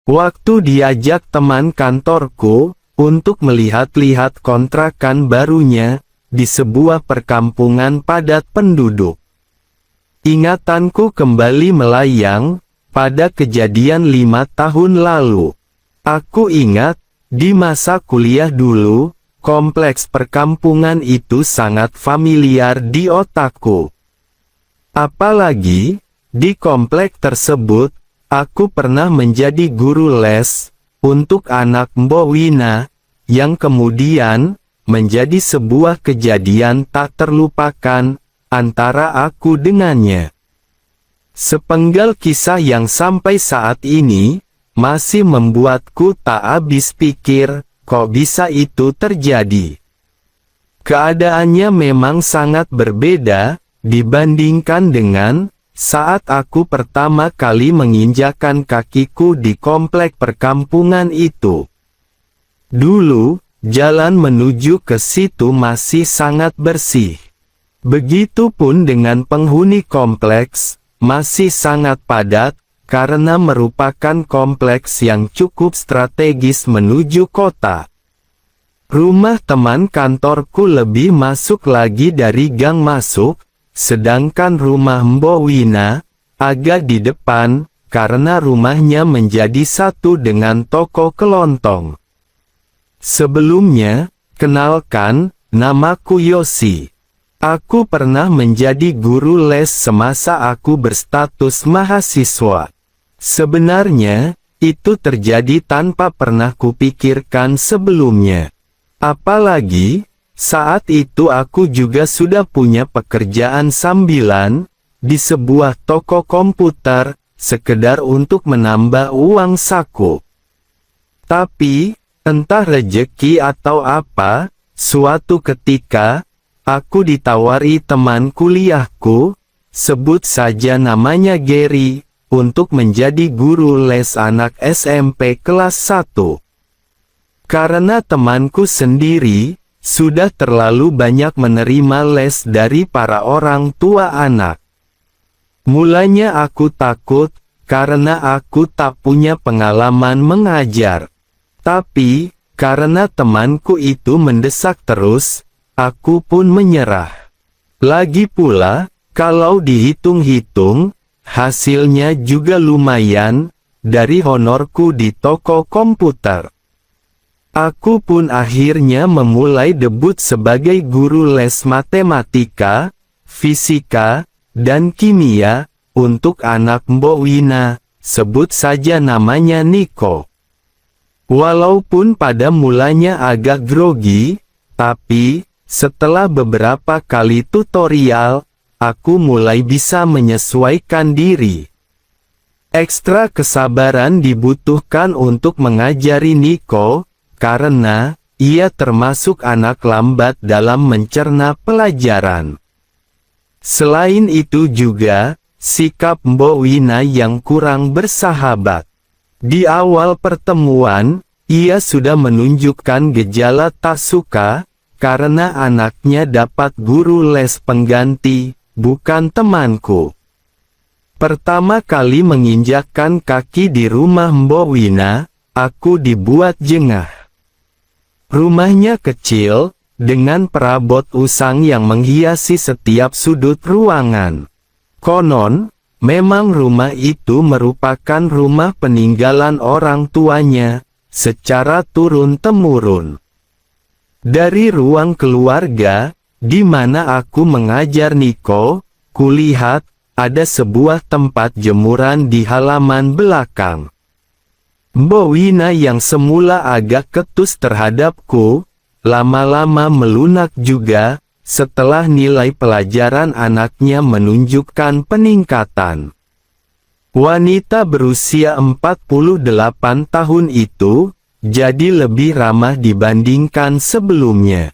Waktu diajak teman kantorku untuk melihat-lihat kontrakan barunya di sebuah perkampungan padat penduduk, ingatanku kembali melayang pada kejadian 5 tahun lalu. Aku ingat, di masa kuliah dulu, kompleks perkampungan itu sangat familiar di otakku. Apalagi, di komplek tersebut, aku pernah menjadi guru les untuk anak Mbok Wina, yang kemudian menjadi sebuah kejadian tak terlupakan antara aku dengannya. Sepenggal kisah yang sampai saat ini masih membuatku tak habis pikir, kok bisa itu terjadi. Keadaannya memang sangat berbeda dibandingkan dengan saat aku pertama kali menginjakkan kakiku di komplek perkampungan itu. Dulu, jalan menuju ke situ masih sangat bersih. Begitupun dengan penghuni kompleks, masih sangat padat, karena merupakan kompleks yang cukup strategis menuju kota. Rumah teman kantorku lebih masuk lagi dari gang masuk, sedangkan rumah Mbok Wina agak di depan, karena rumahnya menjadi satu dengan toko kelontong. Sebelumnya, kenalkan, namaku Yosi. Aku pernah menjadi guru les semasa aku berstatus mahasiswa. Sebenarnya, itu terjadi tanpa pernah kupikirkan sebelumnya. Apalagi, saat itu aku juga sudah punya pekerjaan sambilan di sebuah toko komputer, sekedar untuk menambah uang saku. Tapi, entah rejeki atau apa, suatu ketika, aku ditawari teman kuliahku, sebut saja namanya Gary, untuk menjadi guru les anak SMP kelas 1. Karena temanku sendiri sudah terlalu banyak menerima les dari para orang tua anak. Mulanya aku takut, karena aku tak punya pengalaman mengajar. Tapi, karena temanku itu mendesak terus, aku pun menyerah. Lagi pula, kalau dihitung-hitung, hasilnya juga lumayan, dari honorku di toko komputer. Aku pun akhirnya memulai debut sebagai guru les matematika, fisika, dan kimia, untuk anak Mbok Wina, sebut saja namanya Niko. Walaupun pada mulanya agak grogi, tapi, setelah beberapa kali tutorial, aku mulai bisa menyesuaikan diri. Ekstra kesabaran dibutuhkan untuk mengajari Niko, karena ia termasuk anak lambat dalam mencerna pelajaran. Selain itu juga, sikap Mbok Wina yang kurang bersahabat. Di awal pertemuan, ia sudah menunjukkan gejala tak suka, karena anaknya dapat guru les pengganti, bukan temanku. Pertama kali menginjakkan kaki di rumah Mbok Wina, aku dibuat jengah. Rumahnya kecil, dengan perabot usang yang menghiasi setiap sudut ruangan. Konon, memang rumah itu merupakan rumah peninggalan orang tuanya, secara turun-temurun. Dari ruang keluarga, di mana aku mengajar Niko, kulihat, ada sebuah tempat jemuran di halaman belakang. Mbok Wina yang semula agak ketus terhadapku, lama-lama melunak juga, setelah nilai pelajaran anaknya menunjukkan peningkatan. Wanita berusia 48 tahun itu, jadi lebih ramah dibandingkan sebelumnya.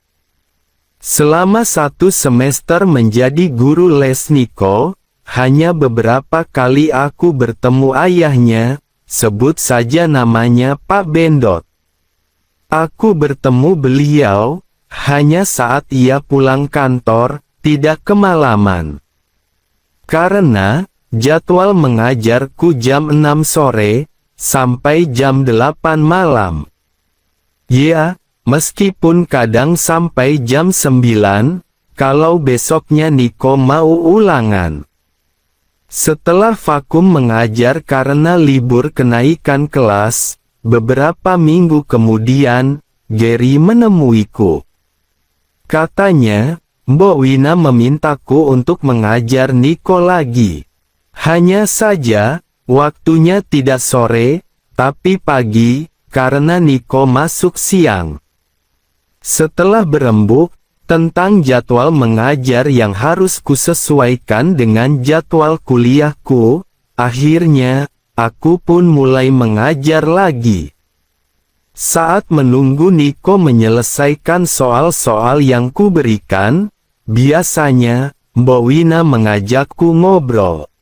Selama 1 semester menjadi guru les Niko, hanya beberapa kali aku bertemu ayahnya, sebut saja namanya Pak Bendot. Aku bertemu beliau, hanya saat ia pulang kantor, tidak kemalaman. Karena, jadwal mengajarku jam 6 sore, sampai jam 8 malam. Ya, meskipun kadang sampai jam 9, kalau besoknya Niko mau ulangan. Setelah vakum mengajar karena libur kenaikan kelas, beberapa minggu kemudian, Gary menemuiku. Katanya, Mbok Wina memintaku untuk mengajar Niko lagi. Hanya saja, waktunya tidak sore, tapi pagi, karena Niko masuk siang. Setelah berembuk tentang jadwal mengajar yang harus kusesuaikan dengan jadwal kuliahku, akhirnya, aku pun mulai mengajar lagi. Saat menunggu Niko menyelesaikan soal-soal yang kuberikan, biasanya, Mbok Wina mengajakku ngobrol.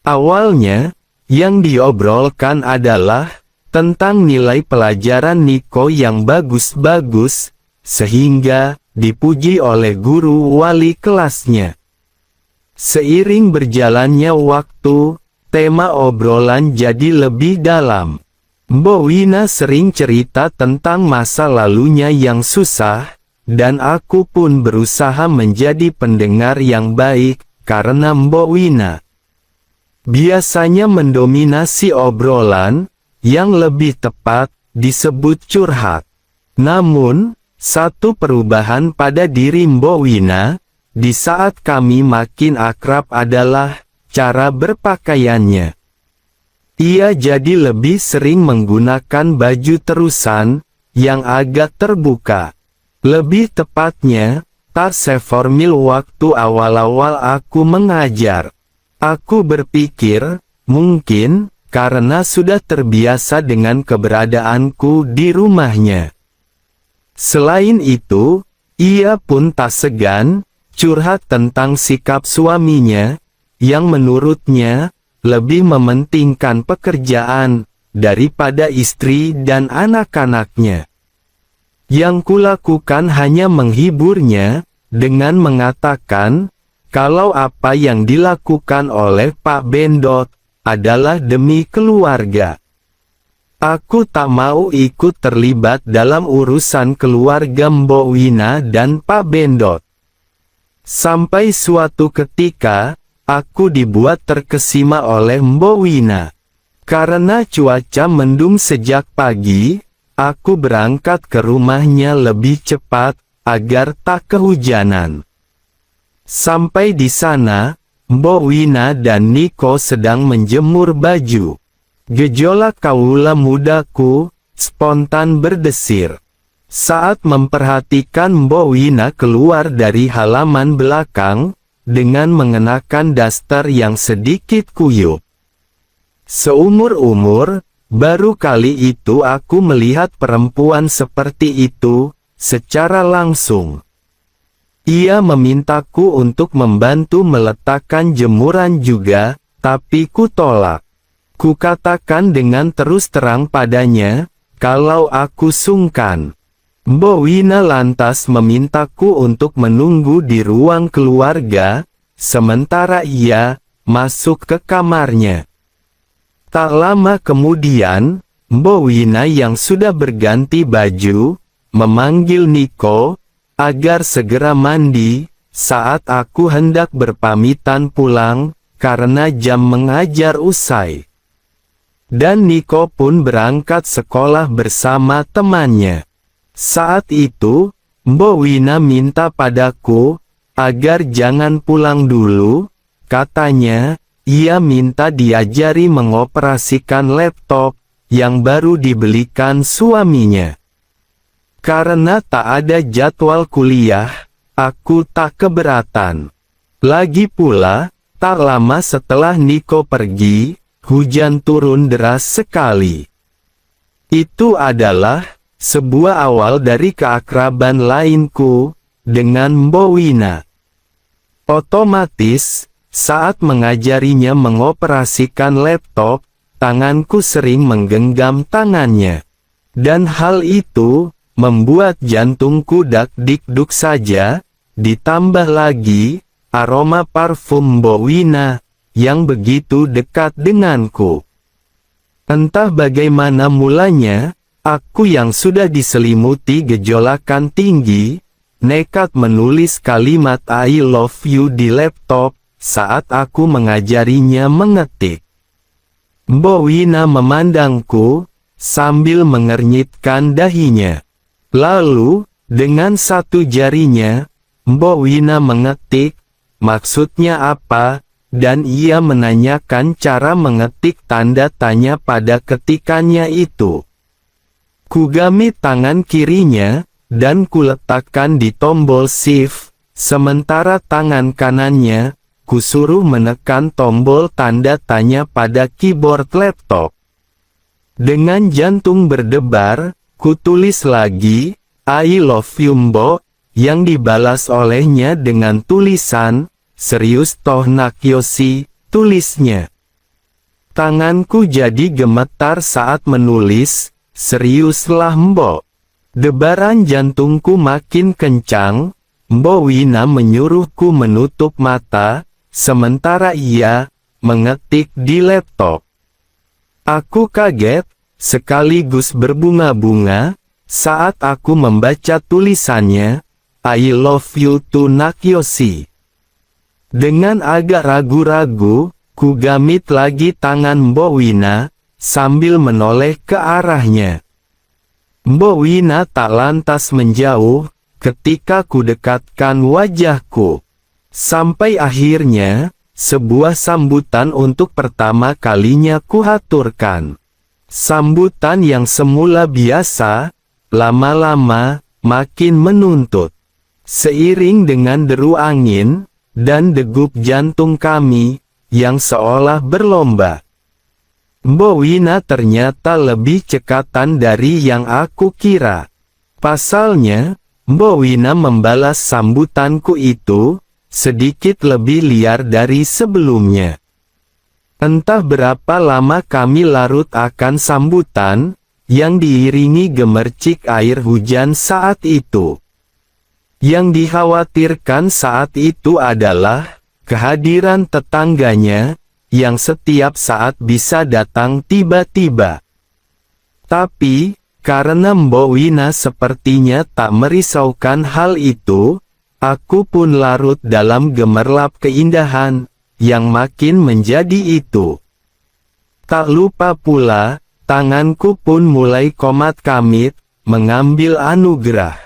Awalnya, yang diobrolkan adalah tentang nilai pelajaran Niko yang bagus-bagus, sehingga dipuji oleh guru wali kelasnya. Seiring berjalannya waktu, tema obrolan jadi lebih dalam. Mbok Wina sering cerita tentang masa lalunya yang susah, dan aku pun berusaha menjadi pendengar yang baik, karena Mbok Wina biasanya mendominasi obrolan, yang lebih tepat, disebut curhat. Namun, satu perubahan pada diri Mbok Wina, di saat kami makin akrab adalah, cara berpakaiannya. Ia jadi lebih sering menggunakan baju terusan, yang agak terbuka. Lebih tepatnya, tak seformal waktu awal-awal aku mengajar. Aku berpikir, mungkin, karena sudah terbiasa dengan keberadaanku di rumahnya. Selain itu, ia pun tak segan curhat tentang sikap suaminya, yang menurutnya lebih mementingkan pekerjaan daripada istri dan anak-anaknya. Yang kulakukan hanya menghiburnya dengan mengatakan kalau apa yang dilakukan oleh Pak Bendot adalah demi keluarga. Aku tak mau ikut terlibat dalam urusan keluarga Mbok Wina dan Pak Bendot. Sampai suatu ketika, aku dibuat terkesima oleh Mbok Wina. Karena cuaca mendung sejak pagi, aku berangkat ke rumahnya lebih cepat, agar tak kehujanan. Sampai di sana, Mbok Wina dan Niko sedang menjemur baju. Gejolak kaula mudaku spontan berdesir. Saat memperhatikan Mbok Wina keluar dari halaman belakang, dengan mengenakan daster yang sedikit kuyup. Seumur-umur, baru kali itu aku melihat perempuan seperti itu, secara langsung. Ia memintaku untuk membantu meletakkan jemuran juga, tapi kutolak. Kukatakan dengan terus terang padanya, kalau aku sungkan. Mbok Wina lantas memintaku untuk menunggu di ruang keluarga, sementara ia masuk ke kamarnya. Tak lama kemudian, Mbok Wina yang sudah berganti baju, memanggil Niko, agar segera mandi, saat aku hendak berpamitan pulang, karena jam mengajar usai. Dan Niko pun berangkat sekolah bersama temannya. Saat itu, Mbok Wina minta padaku, agar jangan pulang dulu, katanya, ia minta diajari mengoperasikan laptop, yang baru dibelikan suaminya. Karena tak ada jadwal kuliah, aku tak keberatan. Lagi pula, tak lama setelah Niko pergi, hujan turun deras sekali. Itu adalah sebuah awal dari keakraban lainku dengan Mbok Wina. Otomatis, saat mengajarinya mengoperasikan laptop, tanganku sering menggenggam tangannya. Dan hal itu membuat jantungku dak-dikduk saja, ditambah lagi aroma parfum Mbok Wina yang begitu dekat denganku. Entah bagaimana mulanya, aku yang sudah diselimuti gejolakan tinggi, nekat menulis kalimat I love you di laptop, saat aku mengajarinya mengetik. Mbok Wina memandangku, sambil mengernyitkan dahinya. Lalu, dengan satu jarinya, Mbok Wina mengetik, maksudnya apa, dan ia menanyakan cara mengetik tanda tanya pada ketikannya itu. Kugamit tangan kirinya, dan kuletakkan di tombol shift, sementara tangan kanannya, kusuruh menekan tombol tanda tanya pada keyboard laptop. Dengan jantung berdebar, kutulis lagi, I love you Mbok, yang dibalas olehnya dengan tulisan, serius toh nak Yosi, tulisnya. Tanganku jadi gemetar saat menulis, seriuslah Mbok. Debaran jantungku makin kencang, Mbok Wina menyuruhku menutup mata, sementara ia mengetik di laptop. Aku kaget, sekaligus berbunga-bunga, saat aku membaca tulisannya, I love you to nak Yosi. Dengan agak ragu-ragu, kugamit lagi tangan Mbok Wina, sambil menoleh ke arahnya. Mbok Wina tak lantas menjauh, ketika kudekatkan wajahku. Sampai akhirnya, sebuah sambutan untuk pertama kalinya kuhaturkan. Sambutan yang semula biasa, lama-lama, makin menuntut. Seiring dengan deru angin, dan degup jantung kami, yang seolah berlomba. Mbok Wina ternyata lebih cekatan dari yang aku kira. Pasalnya, Mbok Wina membalas sambutanku itu, sedikit lebih liar dari sebelumnya. Entah berapa lama kami larut akan sambutan, yang diiringi gemercik air hujan saat itu. Yang dikhawatirkan saat itu adalah kehadiran tetangganya, yang setiap saat bisa datang tiba-tiba. Tapi, karena Mbok Wina sepertinya tak merisaukan hal itu, aku pun larut dalam gemerlap keindahan, yang makin menjadi itu. Tak lupa pula, tanganku pun mulai komat-kamit, mengambil anugerah.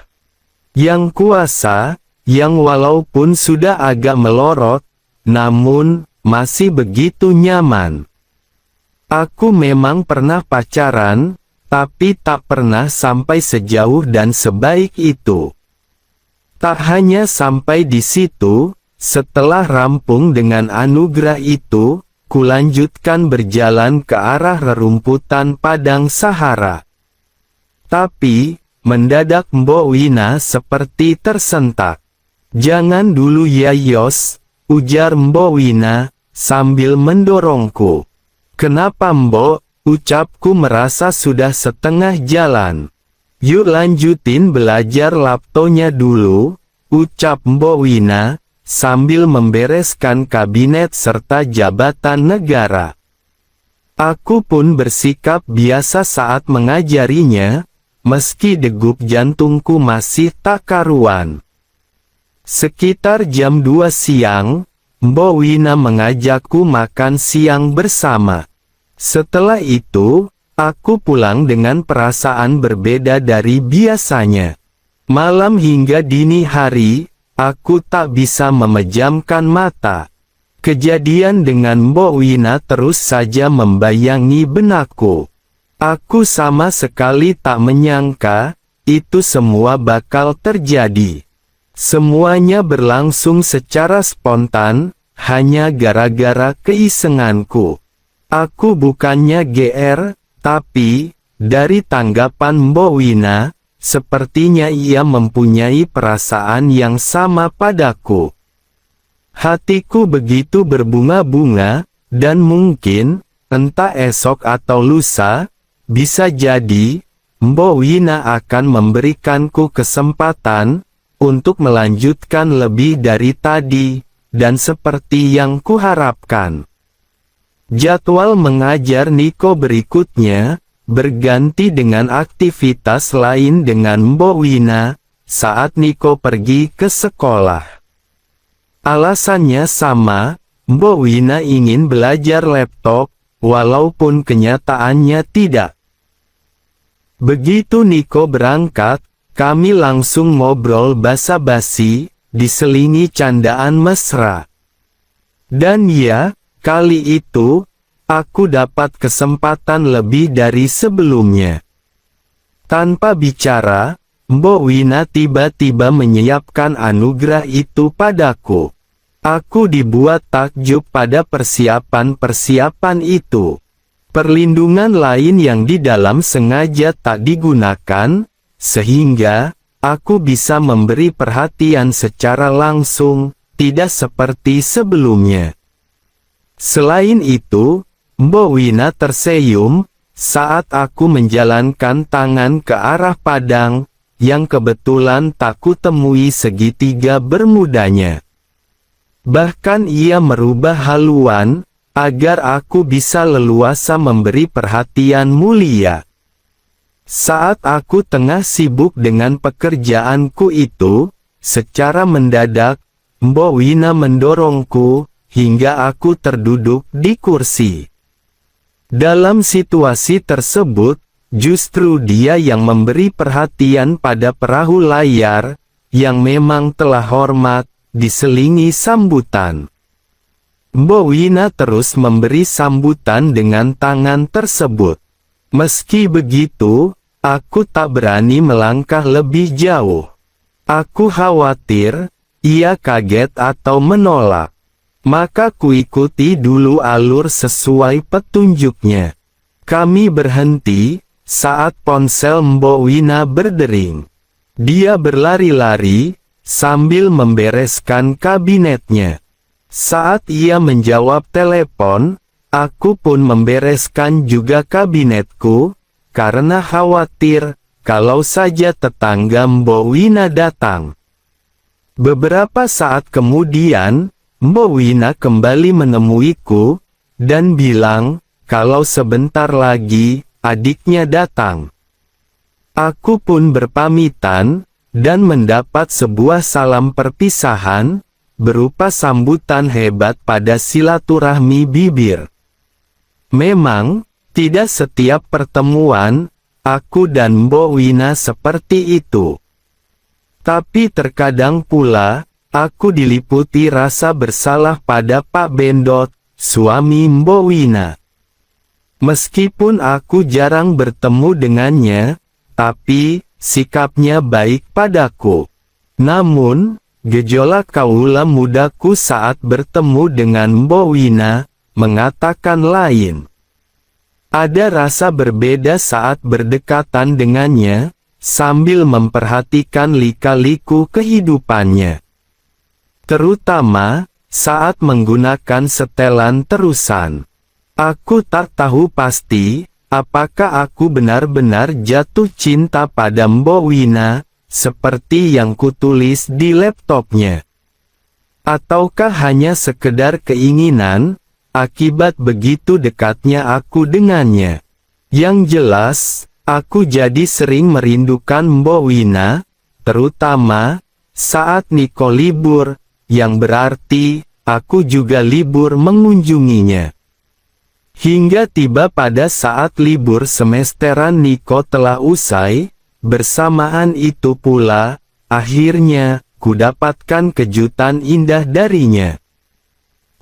Yang kuasa, yang walaupun sudah agak melorot, namun, masih begitu nyaman. Aku memang pernah pacaran, tapi tak pernah sampai sejauh dan sebaik itu. Tak hanya sampai di situ, setelah rampung dengan anugerah itu, kulanjutkan berjalan ke arah rerumputan padang Sahara. Tapi, mendadak Mbok Wina seperti tersentak. Jangan dulu ya Yos, ujar Mbok Wina, sambil mendorongku. Kenapa Mbok, ucapku merasa sudah setengah jalan. Yuk lanjutin belajar laptonya dulu, ucap Mbok Wina, sambil membereskan kabinet serta jabatan negara. Aku pun bersikap biasa saat mengajarinya, meski degup jantungku masih tak karuan. Sekitar jam 2 siang, Mbok Wina mengajakku makan siang bersama. Setelah itu, aku pulang dengan perasaan berbeda dari biasanya. Malam hingga dini hari, aku tak bisa memejamkan mata. Kejadian dengan Mbok Wina terus saja membayangi benakku. Aku sama sekali tak menyangka, itu semua bakal terjadi. Semuanya berlangsung secara spontan, hanya gara-gara keisenganku. Aku bukannya GR, tapi, dari tanggapan Mbok Wina, sepertinya ia mempunyai perasaan yang sama padaku. Hatiku begitu berbunga-bunga, dan mungkin, entah esok atau lusa, bisa jadi, Mbok Wina akan memberikanku kesempatan, untuk melanjutkan lebih dari tadi, dan seperti yang kuharapkan. Jadwal mengajar Niko berikutnya berganti dengan aktivitas lain dengan Mbok Wina saat Niko pergi ke sekolah. Alasannya sama, Mbok Wina ingin belajar laptop, walaupun kenyataannya tidak. Begitu Niko berangkat, kami langsung ngobrol basa-basi, diselingi candaan mesra. Dan ya, kali itu, aku dapat kesempatan lebih dari sebelumnya. Tanpa bicara, Mbok Wina tiba-tiba menyiapkan anugerah itu padaku. Aku dibuat takjub pada persiapan-persiapan itu. Perlindungan lain yang di dalam sengaja tak digunakan, sehingga aku bisa memberi perhatian secara langsung, tidak seperti sebelumnya. Selain itu, Mbok Wina tersenyum saat aku menjalankan tangan ke arah padang, yang kebetulan tak kutemui segitiga bermudanya. Bahkan ia merubah haluan, agar aku bisa leluasa memberi perhatian mulia. Saat aku tengah sibuk dengan pekerjaanku itu, secara mendadak, Mbok Wina mendorongku, hingga aku terduduk di kursi. Dalam situasi tersebut, justru dia yang memberi perhatian pada perahu layar, yang memang telah hormat, diselingi sambutan. Mbok Wina terus memberi sambutan dengan tangan tersebut. Meski begitu, aku tak berani melangkah lebih jauh. Aku khawatir, ia kaget atau menolak. Maka kuikuti dulu alur sesuai petunjuknya. Kami berhenti, saat ponsel Mbok Wina berdering. Dia berlari-lari, sambil membereskan kabinetnya. Saat ia menjawab telepon, aku pun membereskan juga kabinetku, karena khawatir, kalau saja tetangga Mbok Wina datang. Beberapa saat kemudian, Mbok Wina kembali menemuiku, dan bilang, kalau sebentar lagi, adiknya datang. Aku pun berpamitan, dan mendapat sebuah salam perpisahan, berupa sambutan hebat pada silaturahmi bibir. Memang, tidak setiap pertemuan, aku dan Mbok Wina seperti itu. Tapi terkadang pula, aku diliputi rasa bersalah pada Pak Bendot, suami Mbok Wina. Meskipun aku jarang bertemu dengannya, tapi sikapnya baik padaku. Namun, gejolak kaula mudaku saat bertemu dengan Mbok Wina, mengatakan lain. Ada rasa berbeda saat berdekatan dengannya, sambil memperhatikan lika-liku kehidupannya. Terutama, saat menggunakan setelan terusan. Aku tak tahu pasti, apakah aku benar-benar jatuh cinta pada Mbok Wina, seperti yang kutulis di laptopnya. Ataukah hanya sekedar keinginan, akibat begitu dekatnya aku dengannya. Yang jelas, aku jadi sering merindukan Mbok Wina, terutama saat Niko libur, yang berarti, aku juga libur mengunjunginya. Hingga tiba pada saat libur semesteran Niko telah usai, bersamaan itu pula, akhirnya, kudapatkan kejutan indah darinya.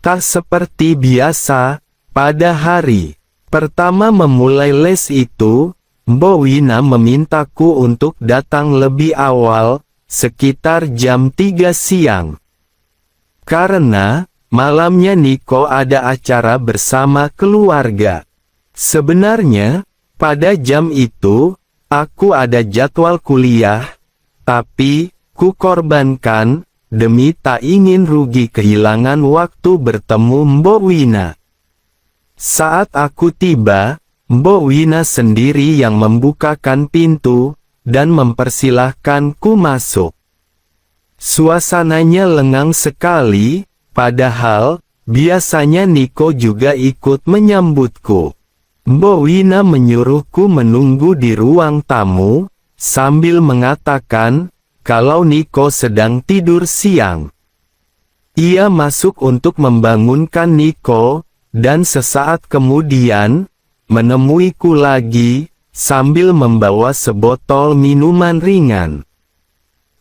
Tak seperti biasa, pada hari pertama memulai les itu, Mbok Wina memintaku untuk datang lebih awal, sekitar jam 3 siang. Karena, malamnya Niko ada acara bersama keluarga. Sebenarnya, pada jam itu, aku ada jadwal kuliah, tapi, kukorbankan, demi tak ingin rugi kehilangan waktu bertemu Mbok Wina. Saat aku tiba, Mbok Wina sendiri yang membukakan pintu, dan mempersilahkanku masuk. Suasananya lengang sekali, padahal, biasanya Niko juga ikut menyambutku. Mbok Wina menyuruhku menunggu di ruang tamu, sambil mengatakan, kalau Niko sedang tidur siang. Ia masuk untuk membangunkan Niko, dan sesaat kemudian, menemuiku lagi, sambil membawa sebotol minuman ringan.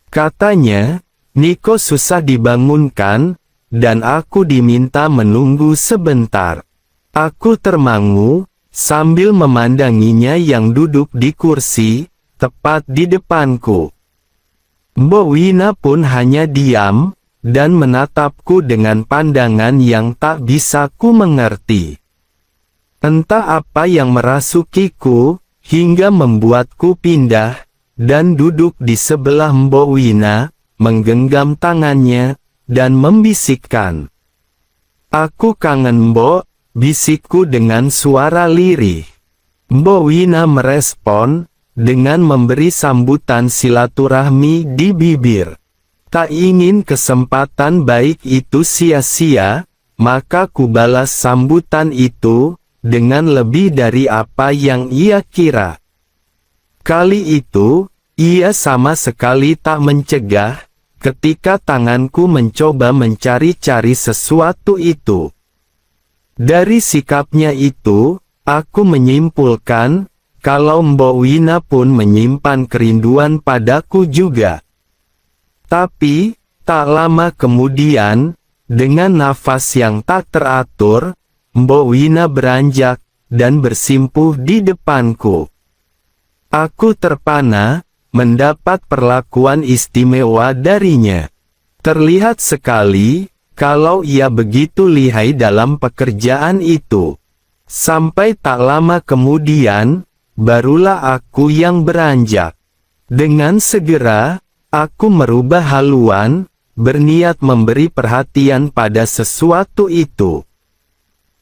Katanya, Niko susah dibangunkan, dan aku diminta menunggu sebentar. Aku termangu, sambil memandanginya yang duduk di kursi, tepat di depanku. Mbok Wina pun hanya diam, dan menatapku dengan pandangan yang tak bisa ku mengerti. Entah apa yang merasukiku, hingga membuatku pindah, dan duduk di sebelah Mbok Wina, menggenggam tangannya, dan membisikkan. Aku kangen Mbok, bisikku dengan suara lirih. Mbok Wina merespon, dengan memberi sambutan silaturahmi di bibir. Tak ingin kesempatan baik itu sia-sia, maka ku balas sambutan itu, dengan lebih dari apa yang ia kira. Kali itu, ia sama sekali tak mencegah, ketika tanganku mencoba mencari-cari sesuatu itu. Dari sikapnya itu, aku menyimpulkan, kalau Mbok Wina pun menyimpan kerinduan padaku juga. Tapi, tak lama kemudian, dengan nafas yang tak teratur, Mbok Wina beranjak, dan bersimpuh di depanku. Aku terpana, mendapat perlakuan istimewa darinya. Terlihat sekali, kalau ia begitu lihai dalam pekerjaan itu. Sampai tak lama kemudian, barulah aku yang beranjak. Dengan segera, aku merubah haluan, berniat memberi perhatian pada sesuatu itu.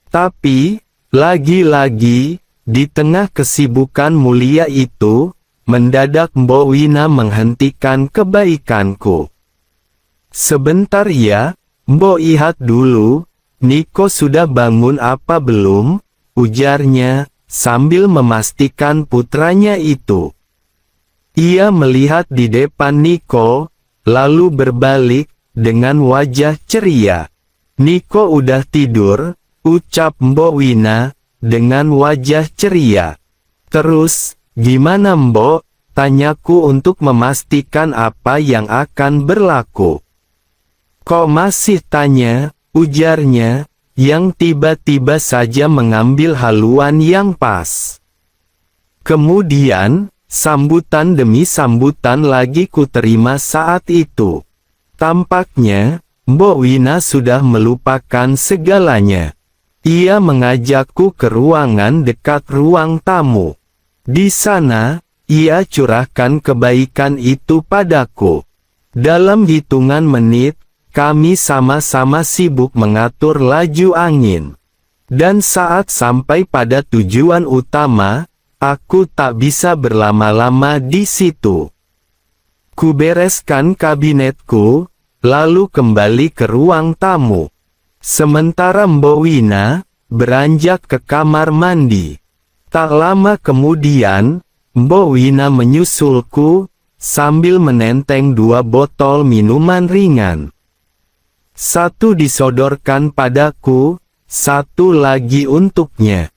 Tapi, lagi-lagi, di tengah kesibukan mulia itu, mendadak Mbok Wina menghentikan kebaikanku. Sebentar ya, Mbok lihat dulu, Niko sudah bangun apa belum? Ujarnya, sambil memastikan putranya itu. Ia melihat di depan Niko, lalu berbalik, dengan wajah ceria. Niko udah tidur, ucap Mbok Wina, dengan wajah ceria. Terus, gimana Mbok? Tanyaku untuk memastikan apa yang akan berlaku. Kok masih tanya? Ujarnya, yang tiba-tiba saja mengambil haluan yang pas. Kemudian, sambutan demi sambutan lagi kuterima saat itu. Tampaknya, Mbok Wina sudah melupakan segalanya. Ia mengajakku ke ruangan dekat ruang tamu. Di sana, ia curahkan kebaikan itu padaku. Dalam hitungan menit, kami sama-sama sibuk mengatur laju angin. Dan saat sampai pada tujuan utama, aku tak bisa berlama-lama di situ. Kubereskan kabinetku, lalu kembali ke ruang tamu. Sementara Mbok Wina beranjak ke kamar mandi. Tak lama kemudian, Mbok Wina menyusulku, sambil menenteng 2 botol minuman ringan. Satu disodorkan padaku, satu lagi untuknya.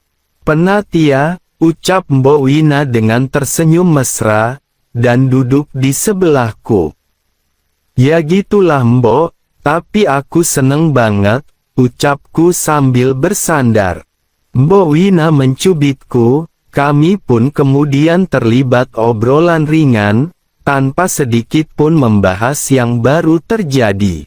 Penat ya, ucap Mbok Wina dengan tersenyum mesra, dan duduk di sebelahku. Ya gitulah Mbok, tapi aku seneng banget, ucapku sambil bersandar. Mbok Wina mencubitku, kami pun kemudian terlibat obrolan ringan, tanpa sedikit pun membahas yang baru terjadi.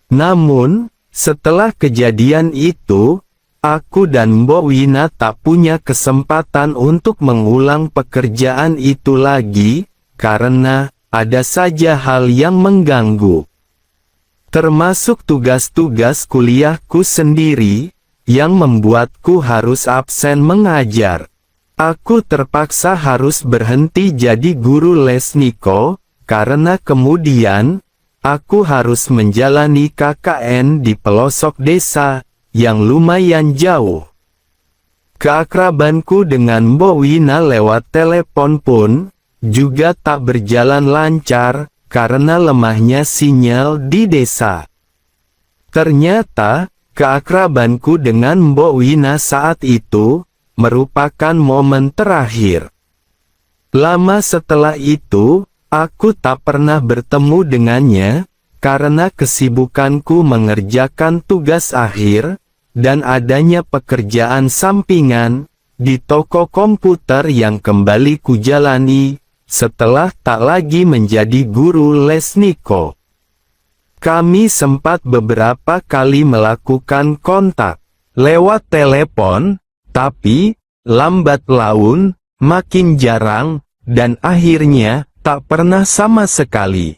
Namun, setelah kejadian itu, aku dan Mbok Wina tak punya kesempatan untuk mengulang pekerjaan itu lagi, karena ada saja hal yang mengganggu. Termasuk tugas-tugas kuliahku sendiri, yang membuatku harus absen mengajar. Aku terpaksa harus berhenti jadi guru les Niko, karena kemudian, aku harus menjalani KKN di pelosok desa, yang lumayan jauh. Keakrabanku dengan Mbok Wina lewat telepon pun, juga tak berjalan lancar, karena lemahnya sinyal di desa. Ternyata, keakrabanku dengan Mbok Wina saat itu, merupakan momen terakhir. Lama setelah itu, aku tak pernah bertemu dengannya, karena kesibukanku mengerjakan tugas akhir, dan adanya pekerjaan sampingan, di toko komputer yang kembali kujalani, setelah tak lagi menjadi guru les Niko. Kami sempat beberapa kali melakukan kontak lewat telepon, tapi lambat laun, makin jarang, dan akhirnya tak pernah sama sekali.